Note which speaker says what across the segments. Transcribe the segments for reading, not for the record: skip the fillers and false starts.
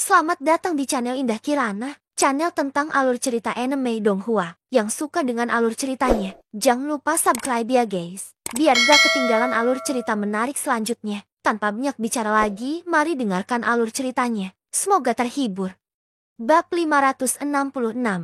Speaker 1: Selamat datang di channel Indah Kirana, channel tentang alur cerita anime Donghua. Yang suka dengan alur ceritanya, jangan lupa subscribe ya guys, biar gak ketinggalan alur cerita menarik selanjutnya. Tanpa banyak bicara lagi, mari dengarkan alur ceritanya. Semoga terhibur. Bab 566,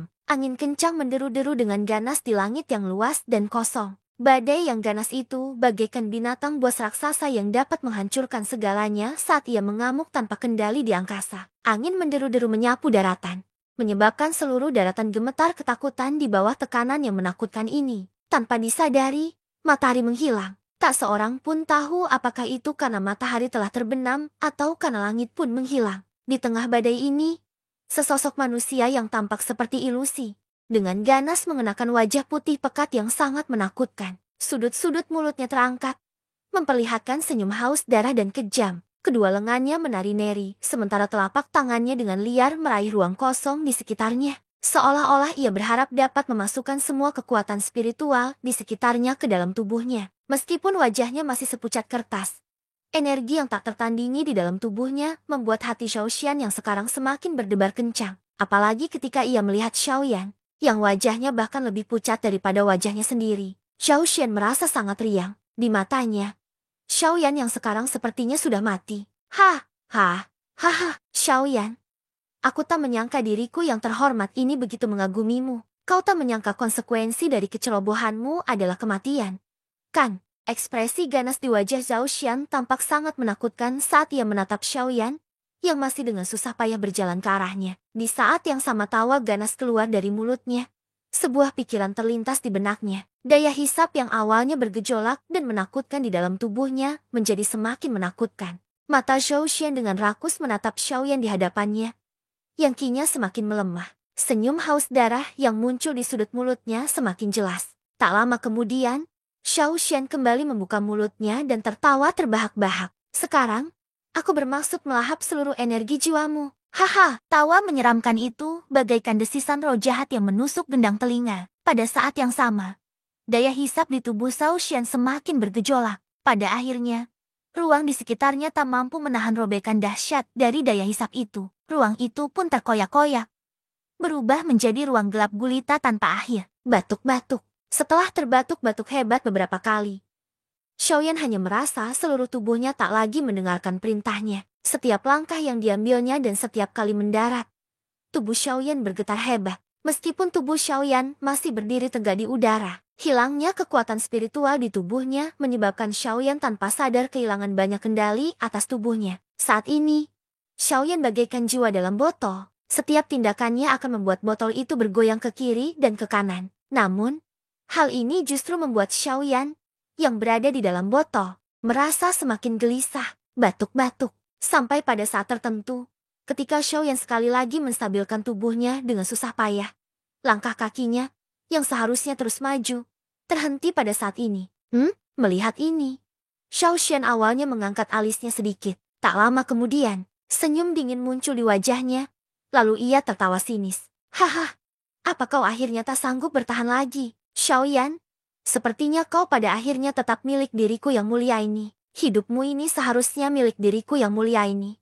Speaker 1: angin kencang menderu-deru dengan ganas di langit yang luas dan kosong. Badai yang ganas itu bagaikan binatang buas raksasa yang dapat menghancurkan segalanya saat ia mengamuk tanpa kendali di angkasa. Angin menderu-deru menyapu daratan, menyebabkan seluruh daratan gemetar ketakutan di bawah tekanan yang menakutkan ini. Tanpa disadari, matahari menghilang. Tak seorang pun tahu apakah itu karena matahari telah terbenam atau karena langit pun menghilang. Di tengah badai ini, sesosok manusia yang tampak seperti ilusi, dengan ganas mengenakan wajah putih pekat yang sangat menakutkan. Sudut-sudut mulutnya terangkat, memperlihatkan senyum haus darah dan kejam. Kedua lengannya menari-neri, sementara telapak tangannya dengan liar meraih ruang kosong di sekitarnya. Seolah-olah ia berharap dapat memasukkan semua kekuatan spiritual di sekitarnya ke dalam tubuhnya. Meskipun wajahnya masih sepucat kertas, energi yang tak tertandingi di dalam tubuhnya membuat hati Xiaoxian yang sekarang semakin berdebar kencang. Apalagi ketika ia melihat Xiaoyan, yang wajahnya bahkan lebih pucat daripada wajahnya sendiri. Xiaoxian merasa sangat riang. Di matanya, Xiaoyan yang sekarang sepertinya sudah mati. Xiaoyan, aku tak menyangka diriku yang terhormat ini begitu mengagumimu. Kau tak menyangka konsekuensi dari kecerobohanmu adalah kematian, kan? Ekspresi ganas di wajah Zhao Xian tampak sangat menakutkan saat ia menatap Xiaoyan, yang masih dengan susah payah berjalan ke arahnya. Di saat yang sama tawa ganas keluar dari mulutnya, sebuah pikiran terlintas di benaknya. Daya hisap yang awalnya bergejolak dan menakutkan di dalam tubuhnya menjadi semakin menakutkan. Mata Zhao Xian dengan rakus menatap Xiaoyan di hadapannya, yang kinya semakin melemah. Senyum haus darah yang muncul di sudut mulutnya semakin jelas. Tak lama kemudian, Xiao Xian kembali membuka mulutnya dan tertawa terbahak-bahak. Sekarang, aku bermaksud melahap seluruh energi jiwamu. Tawa menyeramkan itu bagaikan desisan roh jahat yang menusuk gendang telinga. Pada saat yang sama, daya hisap di tubuh Xiao Xian semakin bergejolak. Pada akhirnya, ruang di sekitarnya tak mampu menahan robekan dahsyat dari daya hisap itu. Ruang itu pun terkoyak-koyak, berubah menjadi ruang gelap gulita tanpa akhir. Batuk-batuk. Setelah terbatuk-batuk hebat beberapa kali, Xiaoyan hanya merasa seluruh tubuhnya tak lagi mendengarkan perintahnya. Setiap langkah yang diambilnya dan setiap kali mendarat, tubuh Xiaoyan bergetar hebat. Meskipun tubuh Xiaoyan masih berdiri tegak di udara, hilangnya kekuatan spiritual di tubuhnya menyebabkan Xiaoyan tanpa sadar kehilangan banyak kendali atas tubuhnya. Saat ini, Xiaoyan bagaikan jiwa dalam botol. Setiap tindakannya akan membuat botol itu bergoyang ke kiri dan ke kanan. Namun, hal ini justru membuat Xiaoyan, yang berada di dalam botol, merasa semakin gelisah, batuk-batuk. Sampai pada saat tertentu, ketika Xiaoyan sekali lagi menstabilkan tubuhnya dengan susah payah, langkah kakinya, yang seharusnya terus maju, terhenti pada saat ini. Melihat ini, Xiaoxian awalnya mengangkat alisnya sedikit. Tak lama kemudian, senyum dingin muncul di wajahnya, lalu ia tertawa sinis. Apa kau akhirnya tak sanggup bertahan lagi, Xiaoyan? Sepertinya kau pada akhirnya tetap milik diriku yang mulia ini. Hidupmu ini seharusnya milik diriku yang mulia ini.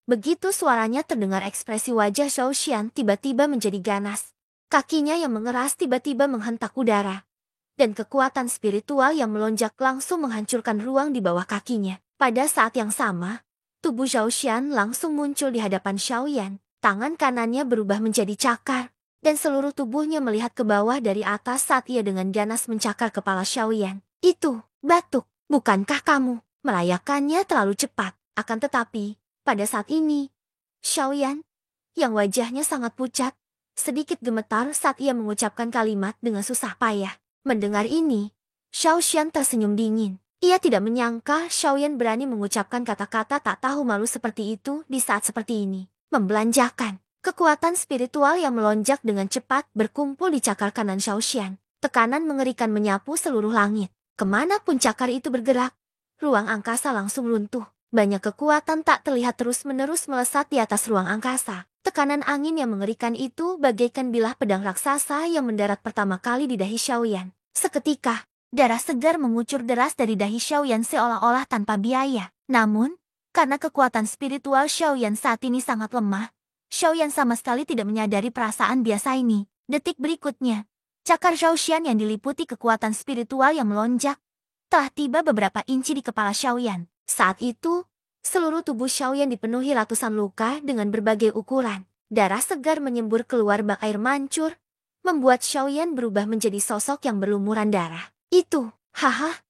Speaker 1: Begitu suaranya terdengar, ekspresi wajah Xiaoxian tiba-tiba menjadi ganas. Kakinya yang mengeras tiba-tiba menghentak udara, dan kekuatan spiritual yang melonjak langsung menghancurkan ruang di bawah kakinya. Pada saat yang sama, tubuh Xiaoxian langsung muncul di hadapan Xiaoyan. Tangan kanannya berubah menjadi cakar, dan seluruh tubuhnya melihat ke bawah dari atas saat ia dengan ganas mencakar kepala Xiaoyan. Itu, batuk, bukankah kamu merayakannya terlalu cepat? Akan tetapi, pada saat ini, Xiaoyan, yang wajahnya sangat pucat, sedikit gemetar saat ia mengucapkan kalimat dengan susah payah. Mendengar ini, Xiaoxian tersenyum dingin. Ia tidak menyangka Xiaoyan berani mengucapkan kata-kata tak tahu malu seperti itu di saat seperti ini. Membelanjakan. Kekuatan spiritual yang melonjak dengan cepat berkumpul di cakar kanan Xiaoxian. Tekanan mengerikan menyapu seluruh langit. Kemanapun cakar itu bergerak, ruang angkasa langsung runtuh. Banyak kekuatan tak terlihat terus-menerus melesat di atas ruang angkasa. Tekanan angin yang mengerikan itu bagaikan bilah pedang raksasa yang mendarat pertama kali di dahi Xiaoyan. Seketika, darah segar mengucur deras dari dahi Xiaoyan seolah-olah tanpa biaya. Namun,
Speaker 2: Karena kekuatan spiritual Xiaoyan saat ini sangat lemah, Xiaoyan sama sekali tidak menyadari perasaan biasa ini. Detik berikutnya, cakar Zhaoxian yang diliputi kekuatan spiritual yang melonjak telah tiba beberapa inci di kepala Xiaoyan. Saat itu, seluruh tubuh Xiaoyan dipenuhi ratusan luka dengan berbagai ukuran. Darah segar menyembur keluar bak air mancur, membuat Xiaoyan berubah menjadi sosok yang berlumuran darah. Itu, haha,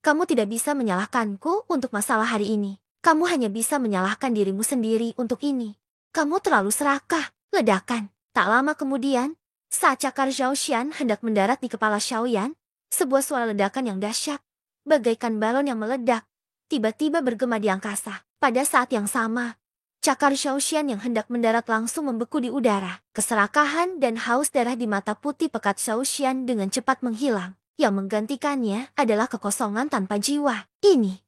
Speaker 2: kamu tidak bisa menyalahkanku untuk masalah hari ini. Kamu hanya bisa menyalahkan dirimu sendiri untuk ini. Kamu terlalu serakah. Ledakan. Tak lama kemudian, saat cakar Zhaoxian hendak mendarat di kepala Xiaoyan, sebuah suara ledakan yang dahsyat, bagaikan balon yang meledak, tiba-tiba bergema di angkasa. Pada saat yang sama, cakar Zhaoxian yang hendak mendarat langsung membeku di udara. Keserakahan dan haus darah di mata putih pekat Zhaoxian dengan cepat menghilang. Yang menggantikannya adalah kekosongan tanpa jiwa. Ini.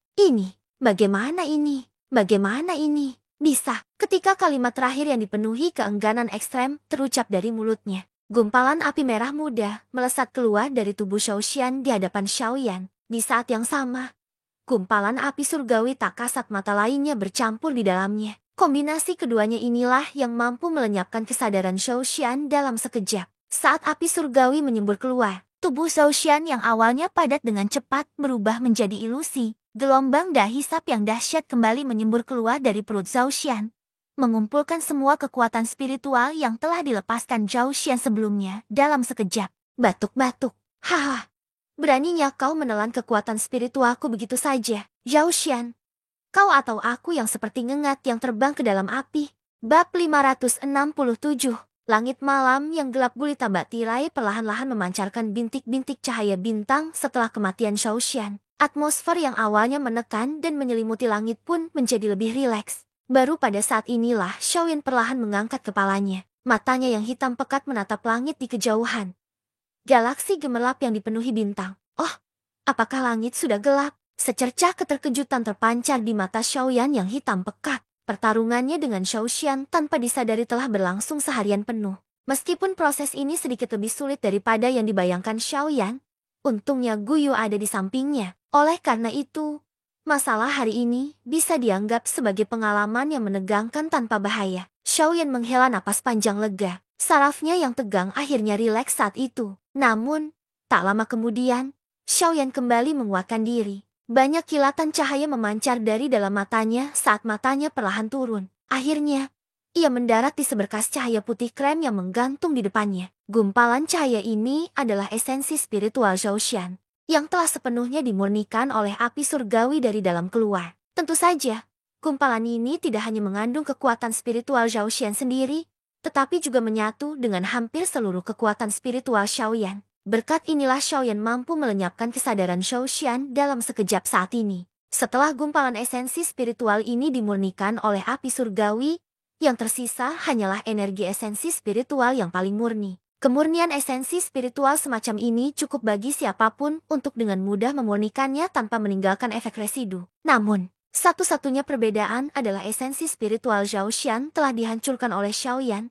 Speaker 2: Bagaimana ini? Bagaimana ini? Bisa. Ketika kalimat terakhir yang dipenuhi keengganan ekstrem terucap dari mulutnya, gumpalan api merah muda melesat keluar dari tubuh Zhaoxian di hadapan Xiaoyan. Di saat yang sama, gumpalan api surgawi tak kasat mata lainnya bercampur di dalamnya. Kombinasi keduanya inilah yang mampu melenyapkan kesadaran Zhaoxian dalam sekejap. Saat api surgawi menyembur keluar, tubuh Zhaoxian yang awalnya padat dengan cepat berubah menjadi ilusi. Gelombang dahisap yang dahsyat kembali menyembur keluar dari perut Zhaoxian, mengumpulkan semua kekuatan spiritual yang telah dilepaskan Zhaoxian sebelumnya dalam sekejap. Batuk-batuk. Haha. Beraninya kau menelan kekuatan spiritualku begitu saja, Zhaoxian. Kau atau aku yang seperti ngengat yang terbang ke dalam api. Bab 567. Langit malam yang gelap gulita bak tirai perlahan-lahan memancarkan bintik-bintik cahaya bintang setelah kematian Zhaoxian. Atmosfer yang awalnya menekan dan menyelimuti langit pun menjadi lebih rileks. Baru pada saat inilah Xiaoyan perlahan mengangkat kepalanya. Matanya yang hitam pekat menatap langit di kejauhan. Galaksi gemerlap yang dipenuhi bintang. Oh, apakah langit sudah gelap? Secercah keterkejutan terpancar di mata Xiaoyan yang hitam pekat. Pertarungannya dengan Zhaoxian tanpa disadari telah berlangsung seharian penuh. Meskipun proses ini sedikit lebih sulit daripada yang dibayangkan Xiaoyan, untungnya Guyu ada di sampingnya. Oleh karena itu, masalah hari ini bisa dianggap sebagai pengalaman yang menegangkan tanpa bahaya. Xiaoyan menghela napas panjang lega. Sarafnya yang tegang akhirnya rileks saat itu. Namun, tak lama kemudian, Xiaoyan kembali menguatkan diri. Banyak kilatan cahaya memancar dari dalam matanya saat matanya perlahan turun. Akhirnya, ia mendarat di seberkas cahaya putih krem yang menggantung di depannya. Gumpalan cahaya ini adalah esensi spiritual Zhaoxian, yang telah sepenuhnya dimurnikan oleh api surgawi dari dalam keluar. Tentu saja, gumpalan ini tidak hanya mengandung kekuatan spiritual Zhaoxian sendiri, tetapi juga menyatu dengan hampir seluruh kekuatan spiritual Xiaoyan. Berkat inilah Xiaoyan mampu melenyapkan kesadaran Zhaoxian dalam sekejap saat ini. Setelah gumpalan esensi spiritual ini dimurnikan oleh api surgawi, yang tersisa hanyalah energi esensi spiritual yang paling murni. Kemurnian esensi spiritual semacam ini cukup bagi siapapun untuk dengan mudah memurnikannya tanpa meninggalkan efek residu. Namun, satu-satunya perbedaan adalah esensi spiritual Zhaoxian telah dihancurkan oleh Xiaoyan,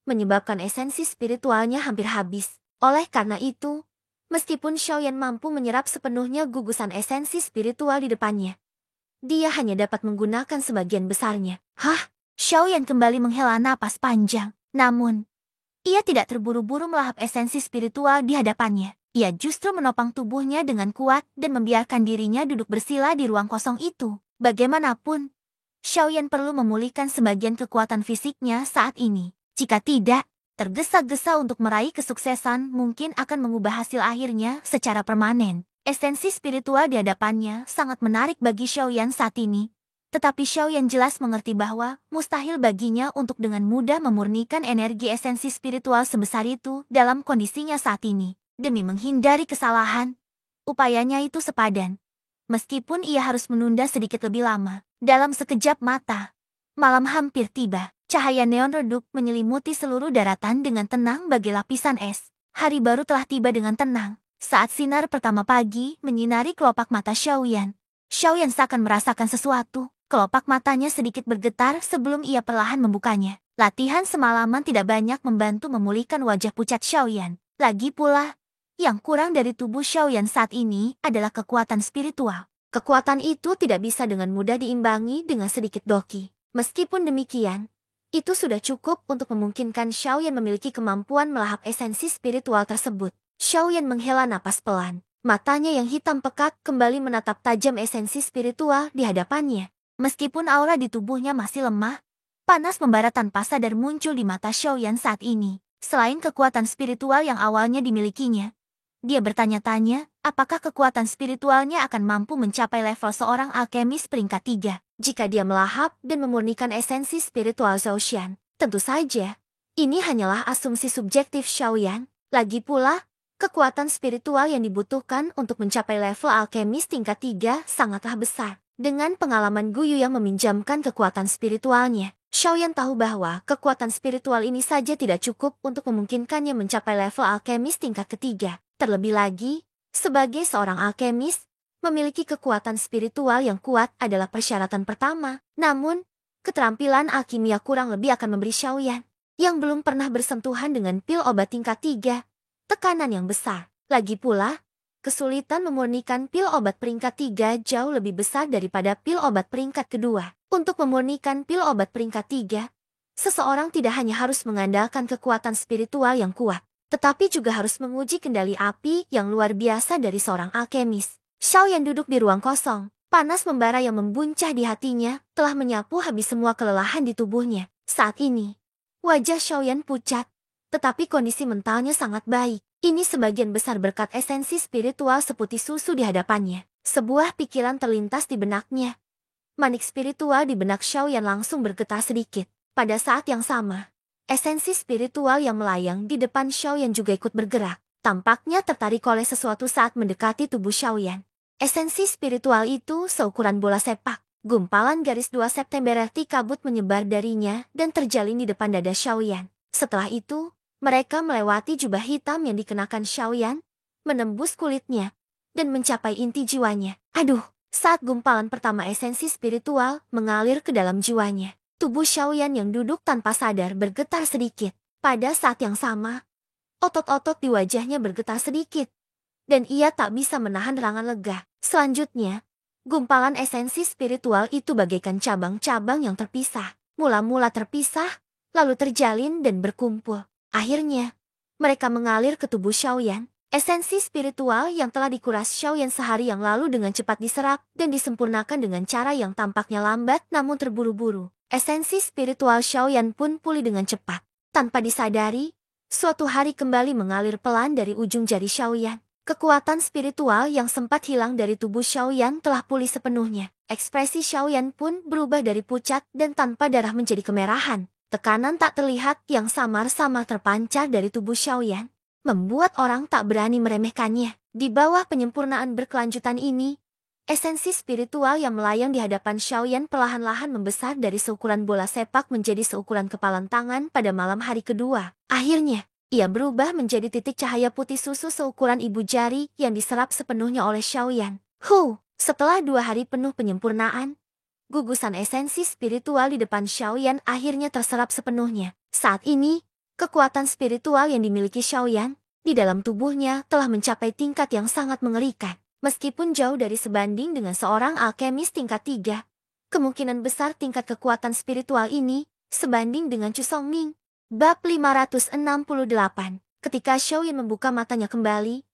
Speaker 2: menyebabkan esensi spiritualnya hampir habis. Oleh karena itu, meskipun Xiaoyan mampu menyerap sepenuhnya gugusan esensi spiritual di depannya, dia hanya dapat menggunakan sebagian besarnya. Hah? Xiaoyan kembali menghela napas panjang. Namun, ia tidak terburu-buru melahap esensi spiritual di hadapannya. Ia justru menopang tubuhnya dengan kuat dan membiarkan dirinya duduk bersila di ruang kosong itu. Bagaimanapun, Xiaoyan perlu memulihkan sebagian kekuatan fisiknya saat ini. Jika tidak, tergesa-gesa untuk meraih kesuksesan mungkin akan mengubah hasil akhirnya secara permanen. Esensi spiritual di hadapannya sangat menarik bagi Xiaoyan saat ini. Tetapi Xiaoyan jelas mengerti bahwa mustahil baginya untuk dengan mudah memurnikan energi esensi spiritual sebesar itu dalam kondisinya saat ini. Demi menghindari kesalahan, upayanya itu sepadan. Meskipun ia harus menunda sedikit lebih lama, dalam sekejap mata, malam hampir tiba. Cahaya neon redup menyelimuti seluruh daratan dengan tenang bagai lapisan es. Hari baru telah tiba dengan tenang. Saat sinar pertama pagi menyinari kelopak mata Xiaoyan, Xiaoyan seakan merasakan sesuatu. Kelopak matanya sedikit bergetar sebelum ia perlahan membukanya. Latihan semalaman tidak banyak membantu memulihkan wajah pucat Xiaoyan. Lagi pula, yang kurang dari tubuh Xiaoyan saat ini adalah kekuatan spiritual.
Speaker 1: Kekuatan itu tidak bisa dengan mudah diimbangi dengan sedikit doki. Meskipun demikian, itu sudah cukup untuk memungkinkan Xiaoyan memiliki kemampuan melahap esensi spiritual tersebut. Xiaoyan menghela napas pelan. Matanya yang hitam pekat kembali menatap tajam esensi spiritual di hadapannya.
Speaker 2: Meskipun aura di tubuhnya masih lemah, panas membara tanpa sadar muncul di mata Xiaoyan saat ini. Selain kekuatan spiritual yang awalnya dimilikinya, dia bertanya-tanya, apakah kekuatan spiritualnya akan mampu mencapai level seorang alkemis peringkat 3.
Speaker 1: Jika dia melahap dan memurnikan esensi spiritual Zhao Xian, tentu saja, ini hanyalah asumsi subjektif Xiaoyan. Lagi pula, kekuatan spiritual yang dibutuhkan untuk mencapai level alkemis tingkat 3 sangatlah besar. Dengan pengalaman Guyu yang meminjamkan kekuatan spiritualnya, Xiaoyan tahu bahwa kekuatan spiritual ini saja tidak cukup untuk memungkinkannya mencapai level alkemis tingkat ketiga. Terlebih lagi, sebagai seorang alkemis, memiliki kekuatan spiritual yang kuat adalah persyaratan pertama. Namun, keterampilan alkimia kurang lebih akan memberi Xiaoyan, yang belum pernah bersentuhan dengan pil obat tingkat 3, tekanan yang besar. Lagi pula, kesulitan memurnikan pil obat peringkat 3 jauh lebih besar daripada pil obat peringkat kedua. Untuk memurnikan pil obat peringkat 3, seseorang tidak hanya harus mengandalkan kekuatan spiritual yang kuat, tetapi juga harus menguji kendali api yang luar biasa dari seorang alkemis. Xiaoyan duduk di ruang kosong. Panas membara yang membuncah di hatinya telah menyapu habis semua kelelahan di tubuhnya. Saat ini, wajah Xiaoyan pucat, tetapi kondisi mentalnya sangat baik. Ini sebagian besar berkat esensi spiritual seputih susu di hadapannya. Sebuah pikiran terlintas di benaknya. Manik spiritual di benak Xiaoyan langsung bergetar sedikit. Pada saat yang sama, esensi spiritual yang melayang di depan Xiaoyan juga ikut bergerak. Tampaknya tertarik oleh sesuatu saat mendekati tubuh Xiaoyan. Esensi spiritual itu seukuran bola sepak. Gumpalan garis 2 September kabut menyebar darinya dan terjalin di depan dada Xiaoyan. Setelah itu, mereka melewati jubah hitam yang dikenakan Xiaoyan, menembus kulitnya, dan mencapai inti jiwanya. Aduh, saat gumpalan pertama esensi spiritual mengalir ke dalam jiwanya, tubuh Xiaoyan yang duduk tanpa sadar bergetar sedikit. Pada saat yang sama, otot-otot di wajahnya bergetar sedikit, dan ia tak bisa menahan serangan lega. Selanjutnya, gumpalan esensi spiritual itu bagaikan cabang-cabang yang terpisah. Mula-mula terpisah, lalu terjalin dan berkumpul. Akhirnya, mereka mengalir ke tubuh Xiaoyan. Esensi spiritual yang telah dikuras Xiaoyan sehari yang lalu dengan cepat diserap dan disempurnakan dengan cara yang tampaknya lambat namun terburu-buru. Esensi spiritual Xiaoyan pun pulih dengan cepat. Tanpa disadari, suatu hari kembali mengalir pelan dari ujung jari Xiaoyan. Kekuatan spiritual yang sempat hilang dari tubuh Xiaoyan telah pulih sepenuhnya. Ekspresi Xiaoyan pun berubah dari pucat dan tanpa darah menjadi kemerahan. Tekanan tak terlihat yang samar-samar terpancar dari tubuh Xiaoyan, membuat orang tak berani meremehkannya. Di bawah penyempurnaan berkelanjutan ini, esensi spiritual yang melayang di hadapan Xiaoyan perlahan-lahan membesar dari seukuran bola sepak menjadi seukuran kepalan tangan pada malam hari kedua. Akhirnya, ia berubah menjadi titik cahaya putih susu seukuran ibu jari yang diserap sepenuhnya oleh Xiaoyan. Setelah 2 hari penuh penyempurnaan, gugusan esensi spiritual di depan Xiaoyan akhirnya terserap sepenuhnya. Saat ini, kekuatan spiritual yang dimiliki Xiaoyan di dalam tubuhnya telah mencapai tingkat yang sangat mengerikan. Meskipun jauh dari sebanding dengan seorang alkemis tingkat 3, kemungkinan besar tingkat kekuatan spiritual ini sebanding dengan Chu Songming. Bab 568. Ketika Xiaoyan membuka matanya kembali,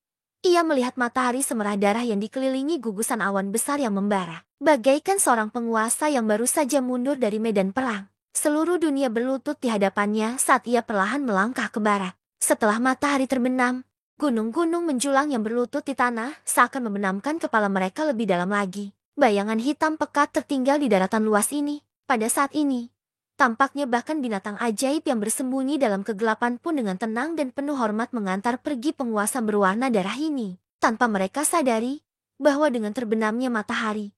Speaker 1: ia melihat matahari semerah darah yang dikelilingi gugusan awan besar yang membara. Bagaikan seorang penguasa yang baru saja mundur dari medan perang. Seluruh dunia berlutut di hadapannya saat ia perlahan melangkah ke barat. Setelah matahari terbenam, gunung-gunung menjulang yang berlutut di tanah seakan membenamkan kepala mereka lebih dalam lagi. Bayangan hitam pekat tertinggal di daratan luas ini. Pada saat ini, tampaknya bahkan binatang ajaib yang bersembunyi dalam kegelapan pun dengan tenang dan penuh hormat mengantar pergi penguasa berwarna darah ini. Tanpa mereka sadari bahwa dengan terbenamnya matahari,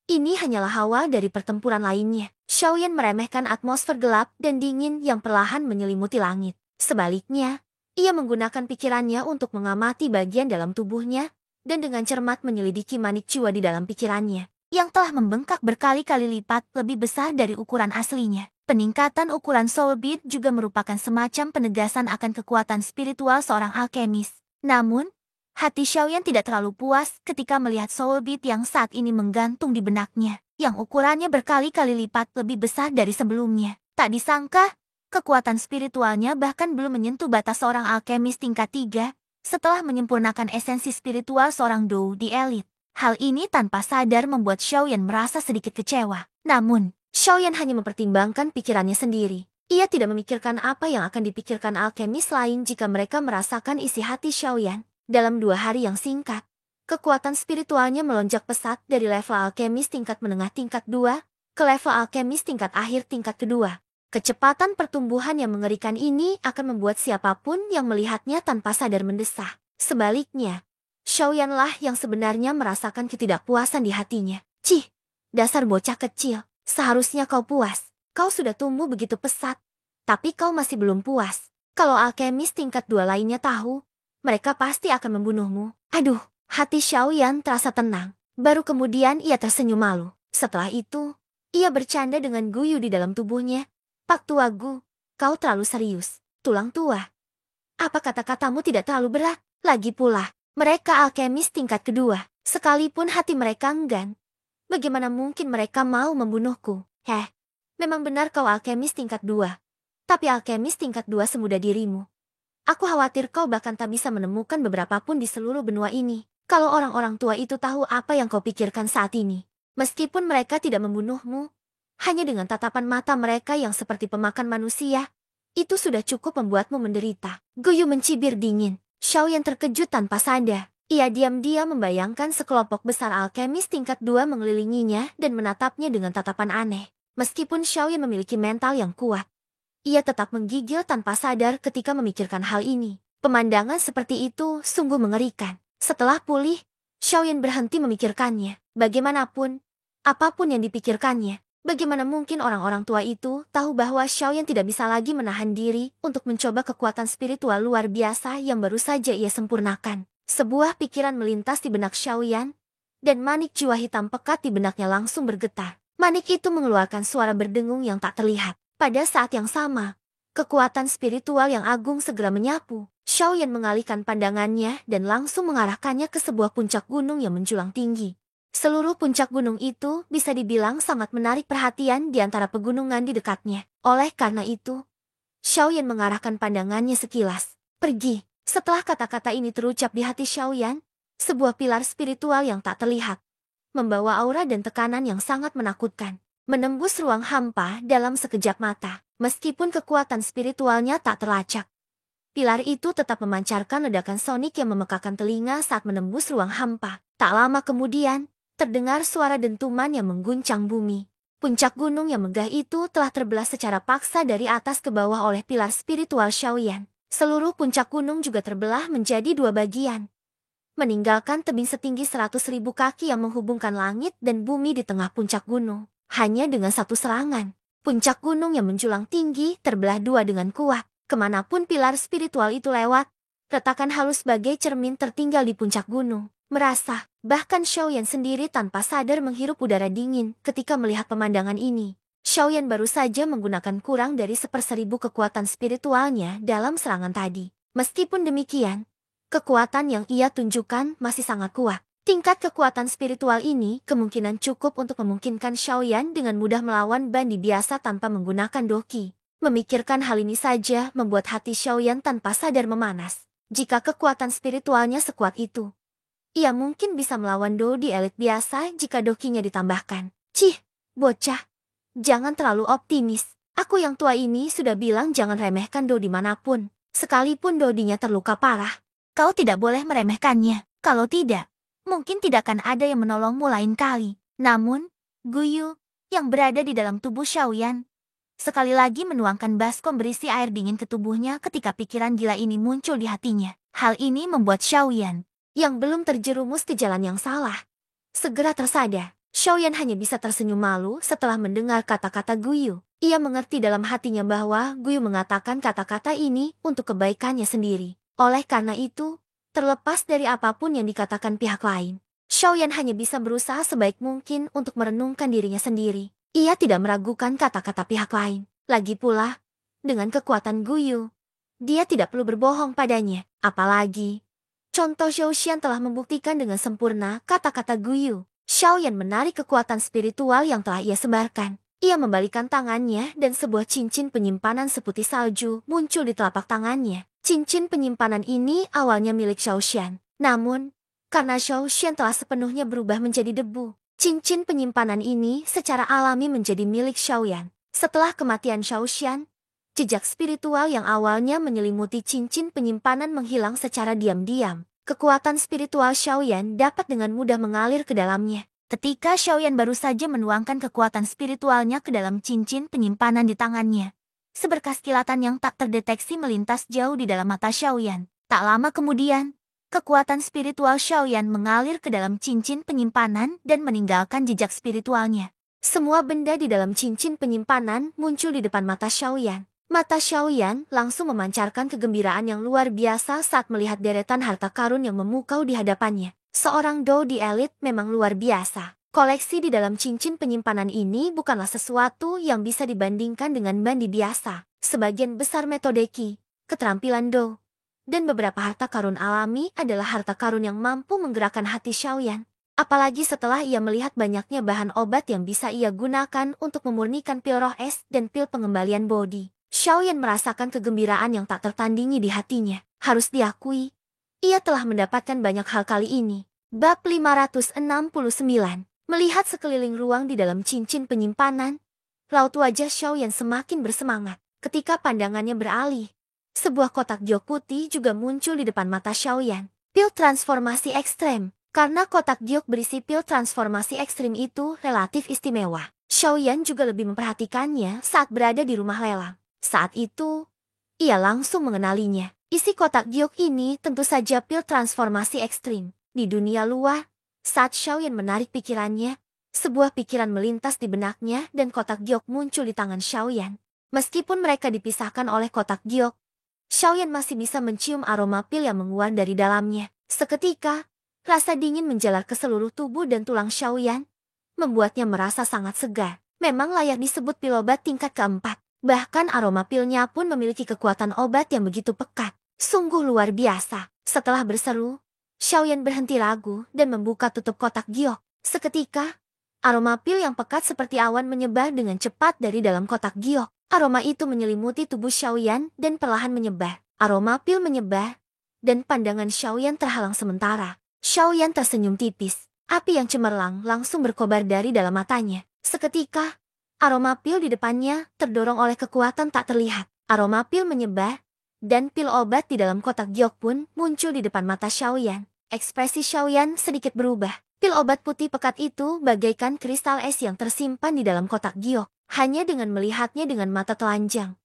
Speaker 1: ini hanyalah hawa dari pertempuran lainnya. Xiaoyan meremehkan atmosfer gelap dan dingin yang perlahan menyelimuti langit. Sebaliknya, ia menggunakan pikirannya untuk mengamati bagian dalam tubuhnya dan dengan cermat menyelidiki manik jiwa di dalam pikirannya,
Speaker 2: yang telah membengkak berkali-kali lipat lebih besar dari ukuran aslinya. Peningkatan ukuran Soul Bead juga merupakan semacam penegasan akan kekuatan spiritual seorang alkemis. Namun, Hati Xiaoyan tidak terlalu puas ketika melihat soul bead yang saat ini menggantung di benaknya, yang ukurannya berkali-kali lipat lebih besar dari sebelumnya. Tak disangka, kekuatan spiritualnya bahkan belum menyentuh batas seorang alkemis tingkat 3 setelah menyempurnakan esensi spiritual seorang Dou di elit. Hal ini tanpa sadar membuat Xiaoyan merasa sedikit kecewa. Namun,
Speaker 1: Xiaoyan hanya mempertimbangkan pikirannya sendiri. Ia tidak memikirkan apa yang akan dipikirkan alkemis lain jika mereka merasakan isi hati Xiaoyan. Dalam 2 hari yang singkat, kekuatan spiritualnya melonjak pesat dari level alkemis tingkat menengah tingkat 2 ke level alkemis tingkat akhir tingkat kedua. Kecepatan pertumbuhan yang mengerikan ini akan membuat siapapun yang melihatnya tanpa sadar mendesah. Sebaliknya, Xiaoyanlah yang sebenarnya merasakan ketidakpuasan di hatinya. Cih, dasar bocah kecil, seharusnya kau puas. Kau sudah tumbuh begitu pesat, tapi kau masih belum puas. Kalau alkemis tingkat 2 lainnya tahu, mereka pasti akan membunuhmu. Aduh, hati Xiaoyan terasa tenang. Baru kemudian ia tersenyum malu. Setelah itu, ia bercanda dengan guyu di dalam tubuhnya. Pak Tua Gu, kau terlalu serius. Tulang tua. Apa kata-katamu tidak terlalu berat? Lagi pula, mereka alkemis tingkat kedua. Sekalipun hati mereka enggan, bagaimana mungkin mereka mau membunuhku? Memang benar kau alkemis tingkat 2. Tapi alkemis tingkat 2 semudah dirimu. Aku khawatir kau bahkan tak bisa menemukan beberapa pun di seluruh benua ini. Kalau orang-orang tua itu tahu apa yang kau pikirkan saat ini. Meskipun mereka tidak membunuhmu, hanya dengan tatapan mata mereka yang seperti pemakan manusia, itu sudah cukup membuatmu menderita. Guyu mencibir dingin. Xiaoyan terkejut tanpa sadar. Ia diam-diam membayangkan sekelompok besar alkemis tingkat 2 mengelilinginya dan menatapnya dengan tatapan aneh. Meskipun Xiaoyan memiliki mental yang kuat, ia tetap menggigil tanpa sadar ketika memikirkan hal ini. Pemandangan seperti itu sungguh mengerikan. Setelah pulih, Xiaoyan berhenti memikirkannya. Bagaimanapun, apapun yang dipikirkannya, bagaimana mungkin orang-orang tua itu tahu bahwa Xiaoyan tidak bisa lagi menahan diri untuk mencoba kekuatan spiritual luar biasa yang baru saja ia sempurnakan. Sebuah pikiran melintas di benak Xiaoyan, dan manik jiwa hitam pekat di benaknya langsung bergetar. Manik itu mengeluarkan suara berdengung yang tak terlihat. Pada saat yang sama, kekuatan spiritual yang agung segera menyapu. Xiaoyan mengalihkan pandangannya dan langsung mengarahkannya ke sebuah puncak gunung yang menjulang tinggi. Seluruh puncak gunung itu bisa dibilang sangat menarik perhatian di antara pegunungan di dekatnya. Oleh karena itu, Xiaoyan mengarahkan pandangannya sekilas. Pergi. Setelah kata-kata ini terucap di hati Xiaoyan, sebuah pilar spiritual yang tak terlihat, membawa aura dan tekanan yang sangat menakutkan, menembus ruang hampa dalam sekejap mata. Meskipun kekuatan spiritualnya tak terlacak, pilar itu tetap memancarkan ledakan sonik yang memekakan telinga saat menembus ruang hampa. Tak lama kemudian, terdengar suara dentuman yang mengguncang bumi. Puncak gunung yang megah itu telah terbelah secara paksa dari atas ke bawah oleh pilar spiritual Xiaoyan. Seluruh puncak gunung juga terbelah menjadi 2 bagian, meninggalkan tebing setinggi 100.000 kaki yang menghubungkan langit dan bumi di tengah puncak gunung. Hanya dengan satu serangan, puncak gunung yang menjulang tinggi terbelah 2 dengan kuat. Kemanapun pilar spiritual itu lewat, retakan halus bagai cermin tertinggal di puncak gunung. Merasa, bahkan Xiaoyan sendiri tanpa sadar menghirup udara dingin ketika melihat pemandangan ini. Xiaoyan baru saja menggunakan kurang dari 1/1000 kekuatan spiritualnya dalam serangan tadi. Meskipun demikian, kekuatan yang ia tunjukkan masih sangat kuat. Tingkat kekuatan spiritual ini kemungkinan cukup untuk memungkinkan Xiaoyan dengan mudah melawan bandi biasa tanpa menggunakan doki. Memikirkan hal ini saja membuat hati Xiaoyan tanpa sadar memanas. Jika kekuatan spiritualnya sekuat itu, ia mungkin bisa melawan Dou di elit biasa jika dokinya ditambahkan. Cih, bocah, jangan terlalu optimis. Aku yang tua ini sudah bilang jangan remehkan Dou dimanapun. Sekalipun Dodinya terluka parah, kau tidak boleh meremehkannya. Kalau tidak, mungkin tidak akan ada yang menolongmu lain kali. Namun, Guyu, yang berada di dalam tubuh Xiaoyan, sekali lagi menuangkan baskom berisi air dingin ke tubuhnya ketika pikiran gila ini muncul di hatinya. Hal ini membuat Xiaoyan, yang belum terjerumus ke jalan yang salah, segera tersadar. Xiaoyan hanya bisa tersenyum malu setelah mendengar kata-kata Guyu. Ia mengerti dalam hatinya bahwa Guyu mengatakan kata-kata ini untuk kebaikannya sendiri. Oleh karena itu, terlepas dari apapun yang dikatakan pihak lain, Xiaoyan hanya bisa berusaha sebaik mungkin untuk merenungkan dirinya sendiri. Ia tidak meragukan kata-kata pihak lain. Lagi pula, dengan kekuatan Guyu, dia tidak perlu berbohong padanya. Apalagi, Contoh Zhou Xian telah membuktikan dengan sempurna kata-kata Guyu. Xiaoyan menarik kekuatan spiritual yang telah ia sebarkan. Ia membalikan tangannya dan sebuah cincin penyimpanan seputih salju muncul di telapak tangannya. Cincin penyimpanan ini awalnya milik Zhou Xian. Namun, karena Zhou Xian telah sepenuhnya berubah menjadi debu, cincin penyimpanan ini secara alami menjadi milik Xiaoyan. Setelah kematian Zhou Xian, jejak spiritual yang awalnya menyelimuti cincin penyimpanan menghilang secara diam-diam. Kekuatan spiritual Xiaoyan dapat dengan mudah mengalir ke dalamnya.
Speaker 2: Ketika Xiaoyan baru saja menuangkan kekuatan spiritualnya ke dalam cincin penyimpanan di tangannya, seberkas kilatan yang tak terdeteksi melintas jauh di dalam mata Xiaoyan. Tak lama kemudian, kekuatan spiritual Xiaoyan mengalir ke dalam cincin penyimpanan dan meninggalkan jejak spiritualnya.
Speaker 1: Semua benda di dalam cincin penyimpanan muncul di depan mata Xiaoyan. Mata Xiaoyan langsung memancarkan kegembiraan yang luar biasa saat melihat deretan harta karun yang memukau di hadapannya. Seorang Dou di elit memang luar biasa. Koleksi di dalam cincin penyimpanan ini bukanlah sesuatu yang bisa dibandingkan dengan bandi biasa. Sebagian besar metode Qi, keterampilan Dou, dan beberapa harta karun alami adalah harta karun yang mampu menggerakkan hati Xiaoyan. Apalagi setelah ia melihat banyaknya bahan obat yang bisa ia gunakan untuk memurnikan pil roh es dan pil pengembalian bodi. Xiaoyan merasakan kegembiraan yang tak tertandingi di hatinya. Harus diakui, ia telah mendapatkan banyak hal kali ini. Bab 569. Melihat sekeliling ruang di dalam cincin penyimpanan, raut wajah Xiaoyan semakin bersemangat. Ketika pandangannya beralih, sebuah kotak giok putih juga muncul di depan mata Xiaoyan. Pil transformasi ekstrem. Karena kotak giok berisi pil transformasi ekstrim itu relatif istimewa, Xiaoyan juga lebih memperhatikannya saat berada di rumah lelang. Saat itu, ia langsung mengenalinya. Isi kotak giok ini tentu saja pil transformasi ekstrim. Di dunia luar, saat Xiaoyan menarik pikirannya, sebuah pikiran melintas di benaknya dan kotak giok muncul di tangan Xiaoyan. Meskipun mereka dipisahkan oleh kotak giok, Xiaoyan masih bisa mencium aroma pil yang menguat dari dalamnya. Seketika, rasa dingin menjalar ke seluruh tubuh dan tulang Xiaoyan, membuatnya merasa sangat segar. Memang layak disebut pil obat tingkat keempat. Bahkan aroma pilnya pun memiliki kekuatan obat yang begitu pekat. Sungguh luar biasa. Setelah berseru, Xiaoyan berhenti ragu dan membuka tutup kotak giok. Seketika, aroma pil yang pekat seperti awan menyebar dengan cepat dari dalam kotak giok. Aroma itu menyelimuti tubuh Xiaoyan dan perlahan menyebar. Aroma pil menyebar, dan pandangan Xiaoyan terhalang sementara. Xiaoyan tersenyum tipis. Api yang cemerlang langsung berkobar dari dalam matanya. Seketika, aroma pil di depannya terdorong oleh kekuatan tak terlihat. Aroma pil menyebar, dan pil obat di dalam kotak giok pun muncul di depan mata Xiaoyan. Ekspresi Xiaoyan sedikit berubah. Pil obat putih pekat itu bagaikan kristal es yang tersimpan di dalam kotak giok. Hanya dengan melihatnya dengan mata telanjang,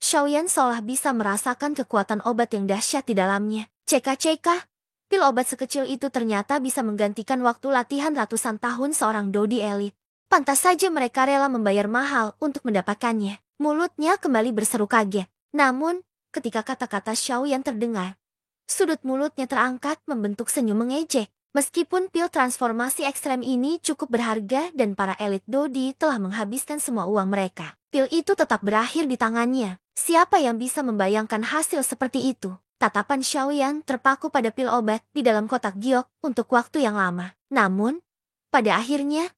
Speaker 1: Xiaoyan seolah bisa merasakan kekuatan obat yang dahsyat di dalamnya. Cekak-cekak, pil obat sekecil itu ternyata bisa menggantikan waktu latihan ratusan tahun seorang Dou di elit. Pantas saja mereka rela membayar mahal untuk mendapatkannya. Mulutnya kembali berseru kaget. Namun, ketika kata-kata Xiaoyan terdengar, sudut mulutnya terangkat membentuk senyum mengejek. Meskipun pil transformasi ekstrem ini cukup berharga dan para elit Dodi telah menghabiskan semua uang mereka, pil itu tetap berakhir di tangannya. Siapa yang bisa membayangkan hasil seperti itu? Tatapan Xiaoyan terpaku pada pil obat di dalam kotak giok untuk waktu yang lama. Namun, pada akhirnya,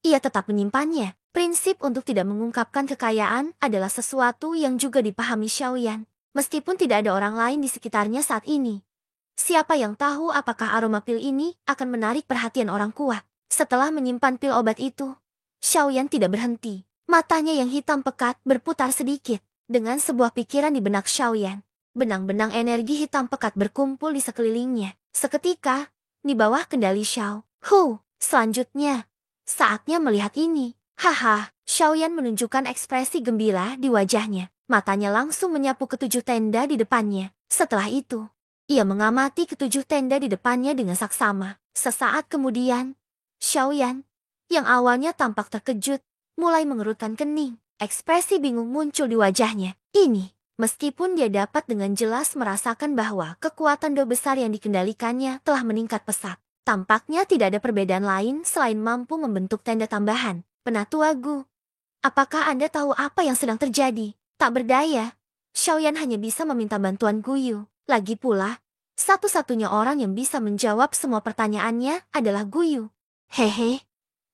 Speaker 1: ia tetap menyimpannya. Prinsip untuk tidak mengungkapkan kekayaan adalah sesuatu yang juga dipahami Xiaoyan. Meskipun tidak ada orang lain di sekitarnya saat ini, siapa yang tahu apakah aroma pil ini akan menarik perhatian orang kuat. Setelah menyimpan pil obat itu, Xiaoyan tidak berhenti. Matanya yang hitam pekat berputar sedikit. Dengan sebuah pikiran di benak Xiaoyan, benang-benang energi hitam pekat berkumpul di sekelilingnya. Seketika, di bawah kendali Xiao Hu. Selanjutnya, saatnya melihat ini. Haha, Xiaoyan menunjukkan ekspresi gembira di wajahnya. Matanya langsung menyapu ketujuh tenda di depannya. Setelah itu, ia mengamati ketujuh tenda di depannya dengan saksama. Sesaat kemudian, Xiaoyan, yang awalnya tampak terkejut, mulai mengerutkan kening. Ekspresi bingung muncul di wajahnya. Ini, meskipun dia dapat dengan jelas merasakan bahwa kekuatan Dou besar yang dikendalikannya telah meningkat pesat. Tampaknya tidak ada perbedaan lain selain mampu membentuk tenda tambahan. Penatua Gu, apakah Anda tahu apa yang sedang terjadi? Tak berdaya, Xiaoyan hanya bisa meminta bantuan Guyu. Lagi pula, Satu-satunya orang yang bisa menjawab semua pertanyaannya adalah Guyu. Hehe,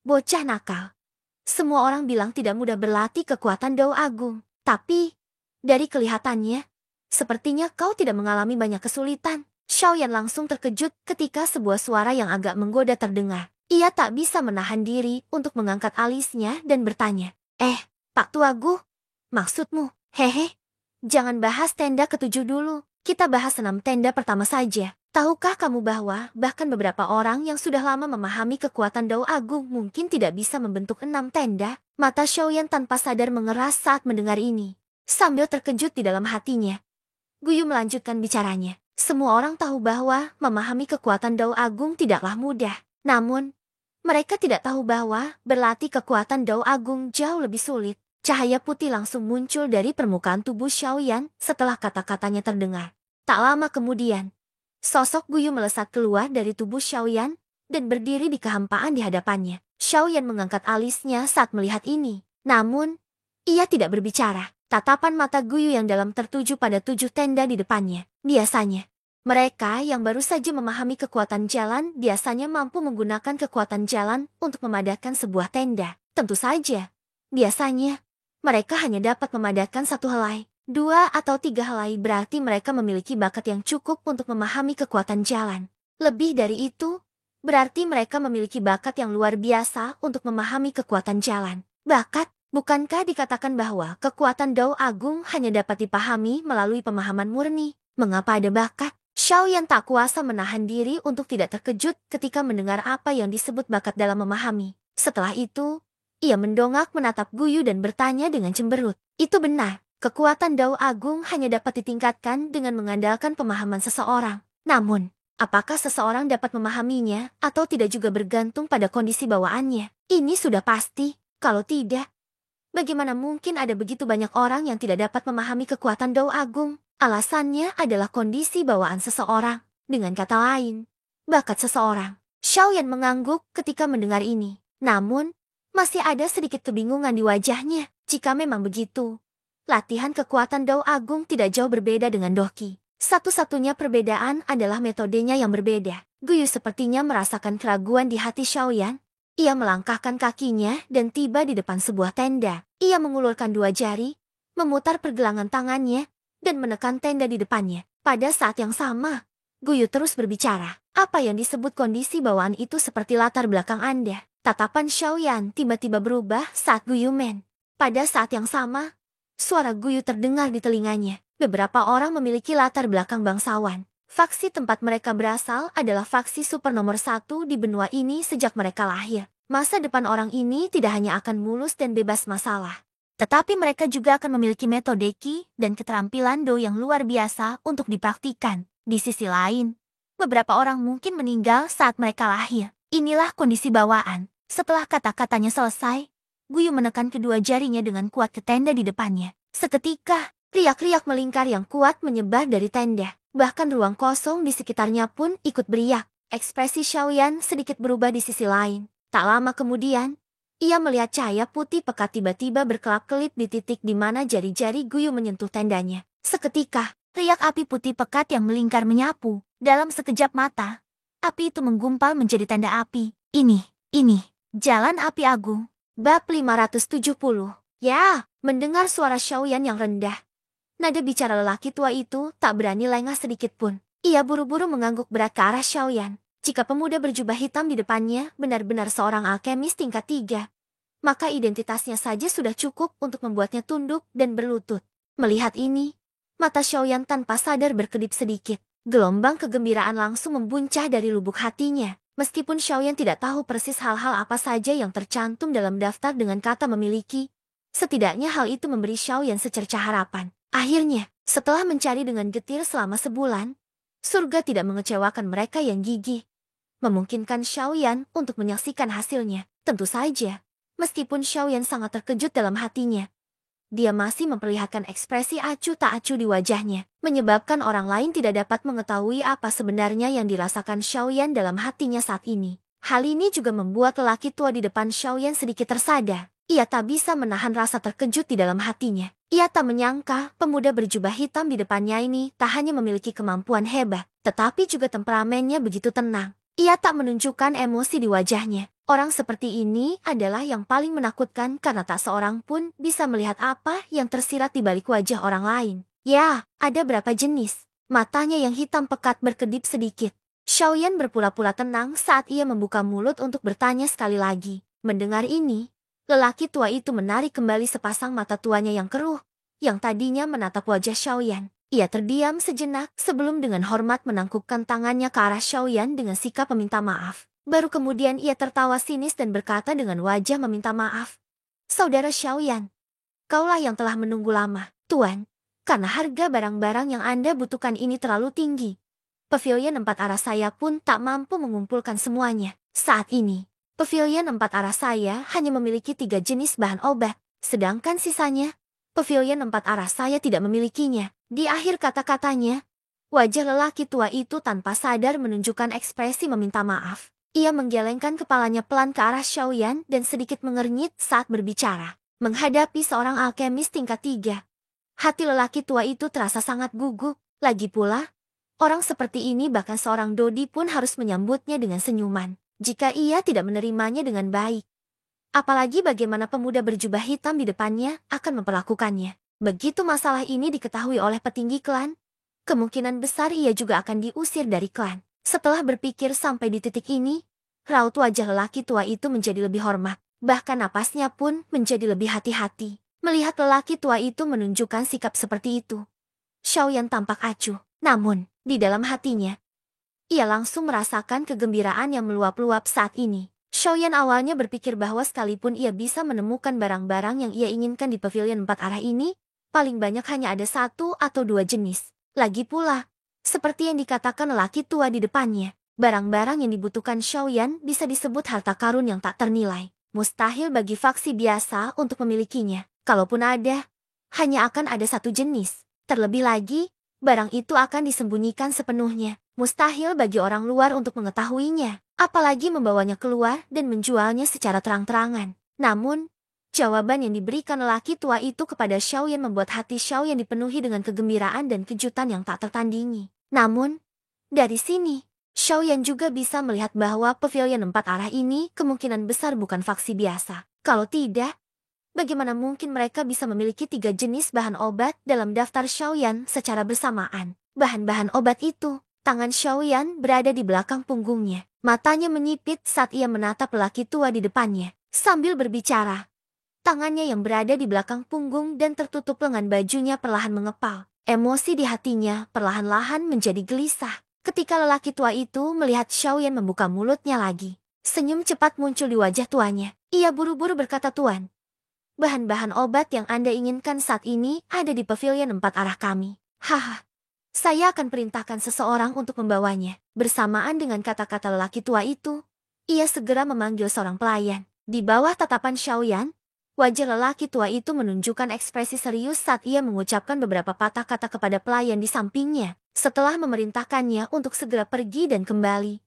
Speaker 1: bocah nakal. Semua orang bilang tidak mudah berlatih kekuatan Dao Agung. Tapi, dari kelihatannya, sepertinya kau tidak mengalami banyak kesulitan. Xiaoyan langsung terkejut ketika sebuah suara yang agak menggoda terdengar. Ia tak bisa menahan diri untuk mengangkat alisnya dan bertanya. Pak Tuagu, maksudmu? Hehe, jangan bahas tenda ketujuh dulu. Kita bahas 6 tenda pertama saja. Tahukah kamu bahwa bahkan beberapa orang yang sudah lama memahami kekuatan Dao Agung mungkin tidak bisa membentuk 6 tenda? Mata Xiaoyan tanpa sadar mengeras saat mendengar ini. Sambil terkejut di dalam hatinya, Guyu melanjutkan bicaranya. Semua orang tahu bahwa memahami kekuatan Dao Agung tidaklah mudah. Namun, mereka tidak tahu bahwa berlatih kekuatan Dao Agung jauh lebih sulit. Cahaya putih langsung muncul dari permukaan tubuh Xiaoyan setelah kata-katanya terdengar. Tak lama kemudian, sosok Guyu melesat keluar dari tubuh Xiaoyan dan berdiri di kehampaan di hadapannya. Xiaoyan mengangkat alisnya saat melihat ini. Namun, ia tidak berbicara. Tatapan mata Guyu yang dalam tertuju pada 7 tenda di depannya. Biasanya, mereka yang baru saja memahami kekuatan jalan biasanya mampu menggunakan kekuatan jalan untuk memadamkan sebuah tenda. Tentu saja, biasanya, mereka hanya dapat memadamkan 1 helai. 2 atau 3 helai berarti mereka memiliki bakat yang cukup untuk memahami kekuatan jalan. Lebih dari itu, berarti mereka memiliki bakat yang luar biasa untuk memahami kekuatan jalan. Bakat, bukankah dikatakan bahwa kekuatan Dao Agung hanya dapat dipahami melalui pemahaman murni? Mengapa ada bakat? Xiaoyan tak kuasa menahan diri untuk tidak terkejut ketika mendengar apa yang disebut bakat dalam memahami. Setelah itu, ia mendongak menatap Guyu dan bertanya dengan cemberut. Itu benar. Kekuatan Dao Agung hanya dapat ditingkatkan dengan mengandalkan pemahaman seseorang. Namun, apakah seseorang dapat memahaminya atau tidak juga bergantung pada kondisi bawaannya? Ini sudah pasti. Kalau tidak, bagaimana mungkin ada begitu banyak orang yang tidak dapat memahami kekuatan Dao Agung? Alasannya adalah kondisi bawaan seseorang. Dengan kata lain, bakat seseorang. Xiaoyan mengangguk ketika mendengar ini. Namun, masih ada sedikit kebingungan di wajahnya. Jika memang begitu, latihan kekuatan Dao Agung tidak jauh berbeda dengan Doki. Satu-satunya perbedaan adalah metodenya yang berbeda. Guyu sepertinya merasakan keraguan di hati Xiaoyan. Ia melangkahkan kakinya dan tiba di depan sebuah tenda. Ia mengulurkan 2 jari, memutar pergelangan tangannya, dan menekan tenda di depannya. Pada saat yang sama, Guyu terus berbicara. Apa yang disebut kondisi bawaan itu seperti latar belakang Anda? Tatapan Xiaoyan tiba-tiba berubah saat Guyu Pada saat yang sama, suara Guyu terdengar di telinganya. Beberapa orang memiliki latar belakang bangsawan. Faksi tempat mereka berasal adalah faksi super nomor 1 di benua ini sejak mereka lahir. Masa depan orang ini tidak hanya akan mulus dan bebas masalah, tetapi mereka juga akan memiliki metode Qi dan keterampilan Do yang luar biasa untuk dipraktikkan. Di sisi lain, beberapa orang mungkin meninggal saat mereka lahir. Inilah kondisi bawaan. Setelah kata-katanya selesai, Guyu menekan kedua jarinya dengan kuat ke tenda di depannya. Seketika, riak-riak melingkar yang kuat menyebar dari tenda. Bahkan ruang kosong di sekitarnya pun ikut beriak. Ekspresi Xiaoyan sedikit berubah di sisi lain. Tak lama kemudian, ia melihat cahaya putih pekat tiba-tiba berkelap-kelip di titik di mana jari-jari Guyu menyentuh tendanya. Seketika, riak api putih pekat yang melingkar menyapu. Dalam sekejap mata, api itu menggumpal menjadi tanda api. Ini, Jalan Api Agung. Bab 570. Ya, mendengar suara Xiaoyan yang rendah, nada bicara lelaki tua itu tak berani lengah sedikit pun. Ia buru-buru mengangguk berat ke arah Xiaoyan. Jika pemuda berjubah hitam di depannya benar-benar seorang alkemis tingkat 3, maka identitasnya saja sudah cukup untuk membuatnya tunduk dan berlutut. Melihat ini, mata Xiaoyan tanpa sadar berkedip sedikit. Gelombang kegembiraan langsung membuncah dari lubuk hatinya. Meskipun Xiaoyan tidak tahu persis hal-hal apa saja yang tercantum dalam daftar dengan kata memiliki, setidaknya hal itu memberi Xiaoyan secercah harapan. Akhirnya, setelah mencari dengan getir selama sebulan, surga tidak mengecewakan mereka yang gigih, memungkinkan Xiaoyan untuk menyaksikan hasilnya. Tentu saja, meskipun Xiaoyan sangat terkejut dalam hatinya, dia masih memperlihatkan ekspresi acuh tak acuh di wajahnya, menyebabkan orang lain tidak dapat mengetahui apa sebenarnya yang dirasakan Xiaoyan dalam hatinya saat ini. Hal ini juga membuat lelaki tua di depan Xiaoyan sedikit tersadar. Ia tak bisa menahan rasa terkejut di dalam hatinya. Ia tak menyangka pemuda berjubah hitam di depannya ini tak hanya memiliki kemampuan hebat, tetapi juga temperamennya begitu tenang. Ia tak menunjukkan emosi di wajahnya. Orang seperti ini adalah yang paling menakutkan karena tak seorang pun bisa melihat apa yang tersirat di balik wajah orang lain. Ya, ada berapa jenis. Matanya yang hitam pekat berkedip sedikit. Xiaoyan berpura-pura tenang saat ia membuka mulut untuk bertanya sekali lagi. Mendengar ini, lelaki tua itu menarik kembali sepasang mata tuanya yang keruh, yang tadinya menatap wajah Xiaoyan. Ia terdiam sejenak sebelum dengan hormat menangkupkan tangannya ke arah Xiaoyan dengan sikap meminta maaf. Baru kemudian ia tertawa sinis dan berkata dengan wajah meminta maaf. Saudara Xiaoyan, kaulah yang telah menunggu lama, Tuan, karena harga barang-barang yang Anda butuhkan ini terlalu tinggi. Pavilion 4 arah saya pun tak mampu mengumpulkan semuanya. Saat ini, Pavilion 4 arah saya hanya memiliki 3 jenis bahan obat, sedangkan sisanya, Pavilion 4 arah saya tidak memilikinya. Di akhir kata-katanya, wajah lelaki tua itu tanpa sadar menunjukkan ekspresi meminta maaf. Ia menggelengkan kepalanya pelan ke arah Xiaoyan dan sedikit mengernyit saat berbicara. Menghadapi seorang alkemis tingkat 3, hati lelaki tua itu terasa sangat gugup. Lagi pula, orang seperti ini bahkan seorang Dodi pun harus menyambutnya dengan senyuman. Jika ia tidak menerimanya dengan baik, apalagi bagaimana pemuda berjubah hitam di depannya akan memperlakukannya. Begitu masalah ini diketahui oleh petinggi klan, kemungkinan besar ia juga akan diusir dari klan. Setelah berpikir sampai di titik ini, raut wajah lelaki tua itu menjadi lebih hormat. Bahkan napasnya pun menjadi lebih hati-hati. Melihat lelaki tua itu menunjukkan sikap seperti itu, Xiaoyan tampak acuh. Namun, di dalam hatinya, ia langsung merasakan kegembiraan yang meluap-luap saat ini. Xiaoyan awalnya berpikir bahwa sekalipun ia bisa menemukan barang-barang yang ia inginkan di pavilion 4 arah ini, paling banyak hanya ada 1 atau 2 jenis. Lagi pula, seperti yang dikatakan lelaki tua di depannya, barang-barang yang dibutuhkan Xiaoyan bisa disebut harta karun yang tak ternilai. Mustahil bagi faksi biasa untuk memilikinya. Kalaupun ada, hanya akan ada 1 jenis. Terlebih lagi, barang itu akan disembunyikan sepenuhnya. Mustahil bagi orang luar untuk mengetahuinya, apalagi membawanya keluar dan menjualnya secara terang-terangan. Namun, jawaban yang diberikan lelaki tua itu kepada Xiaoyan membuat hati Xiaoyan dipenuhi dengan kegembiraan dan kejutan yang tak tertandingi. Namun, dari sini, Xiaoyan juga bisa melihat bahwa pavilion 4 arah ini kemungkinan besar bukan faksi biasa. Kalau tidak, bagaimana mungkin mereka bisa memiliki 3 jenis bahan obat dalam daftar Xiaoyan secara bersamaan? Bahan-bahan obat itu, tangan Xiaoyan berada di belakang punggungnya. Matanya menyipit saat ia menatap lelaki tua di depannya. Sambil berbicara, tangannya yang berada di belakang punggung dan tertutup lengan bajunya perlahan mengepal. Emosi di hatinya perlahan-lahan menjadi gelisah. Ketika lelaki tua itu melihat Xiaoyan membuka mulutnya lagi, senyum cepat muncul di wajah tuanya. Ia buru-buru berkata, Tuan, bahan-bahan obat yang Anda inginkan saat ini ada di pavilion 4 arah kami. Haha, saya akan perintahkan seseorang untuk membawanya. Bersamaan dengan kata-kata lelaki tua itu, ia segera memanggil seorang pelayan. Di bawah tatapan Xiaoyan, wajah lelaki tua itu menunjukkan ekspresi serius saat ia mengucapkan beberapa patah kata kepada pelayan di sampingnya. Setelah memerintahkannya untuk segera pergi dan kembali,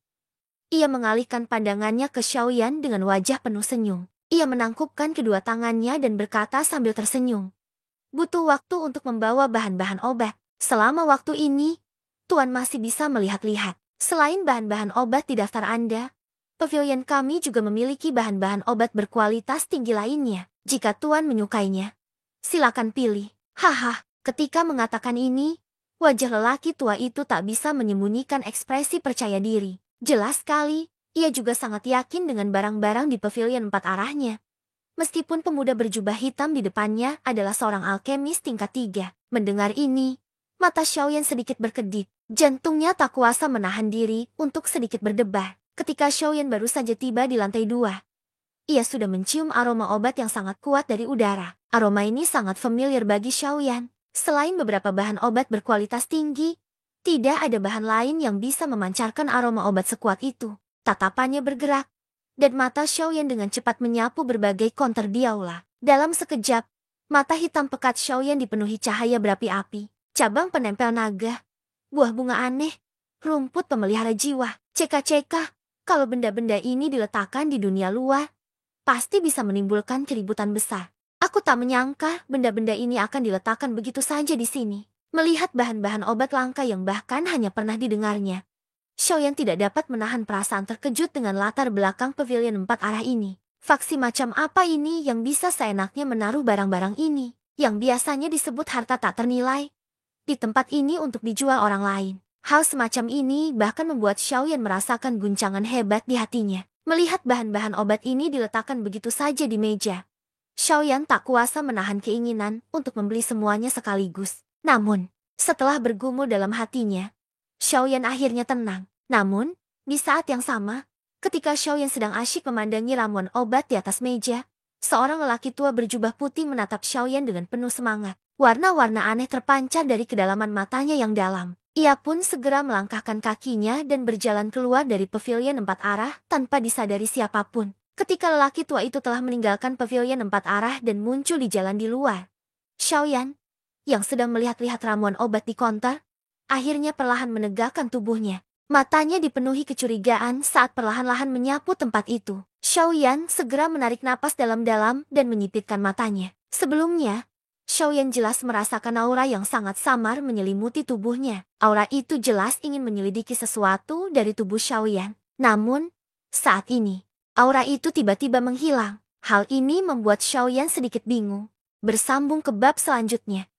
Speaker 1: ia mengalihkan pandangannya ke Xiaoyan dengan wajah penuh senyum. Ia menangkupkan kedua tangannya dan berkata sambil tersenyum, butuh waktu untuk membawa bahan-bahan obat. Selama waktu ini, Tuan masih bisa melihat-lihat. Selain bahan-bahan obat di daftar Anda, pavilion kami juga memiliki bahan-bahan obat berkualitas tinggi lainnya. Jika Tuan menyukainya, silakan pilih. Haha, ketika mengatakan ini, wajah lelaki tua itu tak bisa menyembunyikan ekspresi percaya diri. Jelas sekali, ia juga sangat yakin dengan barang-barang di pavilion 4 arahnya. Meskipun pemuda berjubah hitam di depannya adalah seorang alkemis tingkat 3. Mendengar ini, mata Xiaoyan sedikit berkedip. Jantungnya tak kuasa menahan diri untuk sedikit berdebar. Ketika Xiaoyan baru saja tiba di lantai 2, ia sudah mencium aroma obat yang sangat kuat dari udara. Aroma ini sangat familiar bagi Xiaoyan. Selain beberapa bahan obat berkualitas tinggi, tidak ada bahan lain yang bisa memancarkan aroma obat sekuat itu. Tatapannya bergerak, dan mata Xiaoyan dengan cepat menyapu berbagai konter di aula. Dalam sekejap, mata hitam pekat Xiaoyan dipenuhi cahaya berapi-api. Cabang penempel naga, buah bunga aneh, rumput pemelihara jiwa. Ceka-ceka, kalau benda-benda ini diletakkan di dunia luar, pasti bisa menimbulkan keributan besar. Aku tak menyangka benda-benda ini akan diletakkan begitu saja di sini. Melihat bahan-bahan obat langka yang bahkan hanya pernah didengarnya, Xiaoyan tidak dapat menahan perasaan terkejut dengan latar belakang pavilion 4 arah ini. Faksi macam apa ini yang bisa seenaknya menaruh barang-barang ini, yang biasanya disebut harta tak ternilai, di tempat ini untuk dijual orang lain? Hal semacam ini bahkan membuat Xiaoyan merasakan guncangan hebat di hatinya. Melihat bahan-bahan obat ini diletakkan begitu saja di meja, Xiaoyan tak kuasa menahan keinginan untuk membeli semuanya sekaligus. Namun, setelah bergumul dalam hatinya, Xiaoyan akhirnya tenang. Namun, di saat yang sama, ketika Xiaoyan sedang asyik memandangi ramuan obat di atas meja, seorang lelaki tua berjubah putih menatap Xiaoyan dengan penuh semangat. Warna-warna aneh terpancar dari kedalaman matanya yang dalam. Ia pun segera melangkahkan kakinya dan berjalan keluar dari pavilion 4 arah tanpa disadari siapapun. Ketika lelaki tua itu telah meninggalkan pavilion 4 arah dan muncul di jalan di luar, Xiaoyan, yang sedang melihat-lihat ramuan obat di konter, akhirnya perlahan menegakkan tubuhnya. Matanya dipenuhi kecurigaan saat perlahan-lahan menyapu tempat itu. Xiaoyan segera menarik napas dalam-dalam dan menyipitkan matanya. Sebelumnya, Xiaoyan jelas merasakan aura yang sangat samar menyelimuti tubuhnya. Aura itu jelas ingin menyelidiki sesuatu dari tubuh Xiaoyan. Namun, saat ini, aura itu tiba-tiba menghilang. Hal ini membuat Xiaoyan sedikit bingung. Bersambung ke bab selanjutnya.